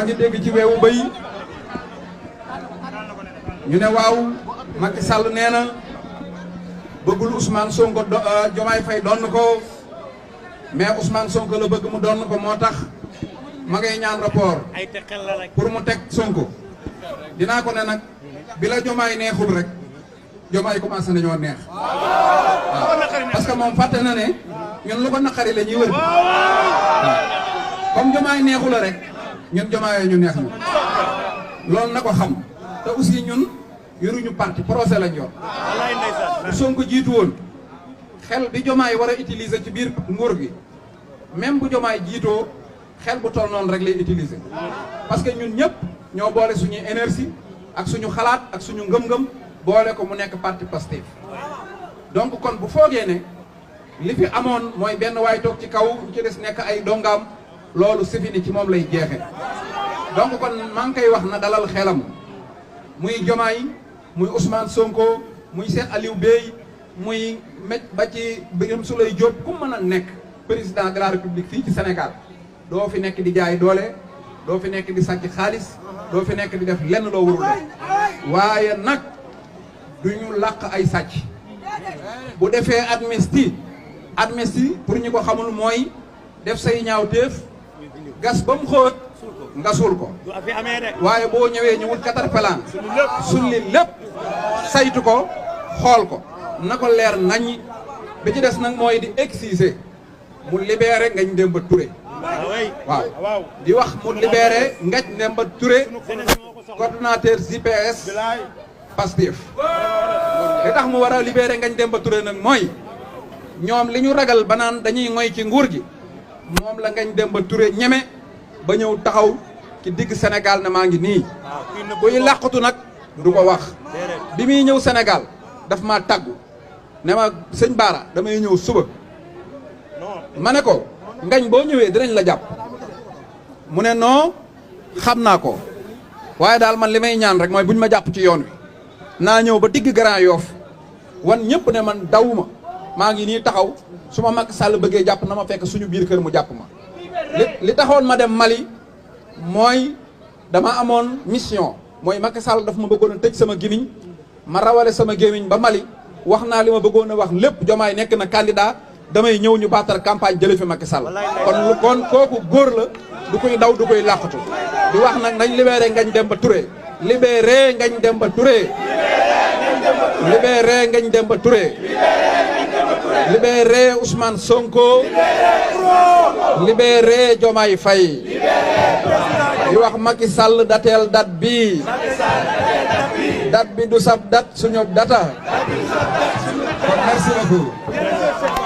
ngi dégg ci weewu bay ñu ne waaw Macky Sall nee na bëggul Ousmane Sonko Diomaye Faye doon ko mais Ousmane Sonko la bëgg mu doon ko moo tax ma ngay ñaan rapport pour mu teg Sonko. dinaa ko ne nag bi la Diomaye neexul rek Diomaye commencé nañoo neex waaw parce que moom fàtte na ne ñun lu ko naqari la ñuy wër comme Diomaye neexu la rek ñun Diomaye ñu neex ñu loolu na ko xam te aussi ñun yoruñu parti procès lañ yor bu Sonko jiitu woon xel bi Diomaye war a utiliser ci biir nguur gi même bu Diomaye jiitoo xel bu toll noonu rek lay utiliser parce que ñun ñëpp ñoo boole suñuy énergie ak suñu xalaat ak suñu ngëm-ngëm boole ko mu nekk parti Pastef donc kon bu foogee ne li fi amoon mooy benn waay toog ci kaw ñu ci des nekk ay dongaam loolu c'est fini ci moom lay jeexe donc kon maa ngi koy wax na dalal xelam muy Diomaye muy Ousmane Sonko muy Cheikh Aliou Bey muy mej ba ci Birame Souleye Diop ku mën a nekk président de la République fii ci Sénégal doo fi nekk di jaay doole doo fi nekk di sàcc xaalis doo fi nekk di def lenn loo warul def waaye nag duñu làq ay sàcc bu defee amnistie pour ñu ko xamul mooy def say ñaawteef gas ba mu xóot nga suul ko waaye boo ñëwee ñu wut caterpillar sulli lépp saytu ko xool ko na ko leer nañ bi ci des nag mooy di exiger mu libéré Ngagne Demba Touré waaw di wax mu libéré Ngagne Demba Touré coordonnateur JPS Pastef li tax mu war a libéré Ngagne Demba Touré nag mooy ñoom li ñu ragal ba naan dañuy ngoy ci nguur gi moom la Ngagne Demba Touré ñeme ba ñëw taxaw ci digg Sénégal ne maa ngi nii kuy làqatu nag du ko wax bi muy ñëw Sénégal daf ma tàggu ne ma sëñ Bara damay ñëw suba ma ne ko Ngagne boo ñëwee dinañ la jàpp mu ne non xam naa ko waaye daal man li may ñaan rek mooy buñ ma jàpp ci yoon wi naa ñëw ba digg Grand Yoff wan ñëpp ne man dawuma maa ngi nii taxaw su ma Macky Sall bëggee jàpp na ma fekk suñu biir kër mu jàpp ma li taxoon ma dem Mali mooy dama amoon mission mooy Macky Sall daf ma bëggoon a tëj sama gémmiñ ma rawale sama gémmiñ ba Mali wax naa li ma bëggoon a wax lépp Diomaye nekk na candidat damay ñëw ñu baatar campagne jële fi Macky Sall kon kooku góor la du koy daw du koy làqatu di wax nag nañ libéré Ngagne Demba Touré libéré Ngagne Demba Touré libéré Ngagne Demba Touré libéré Ousmane Sonko libéré Diomaye Faye di wax Macky Sall dateel date bi du sab date suñu data kon merci beaucoup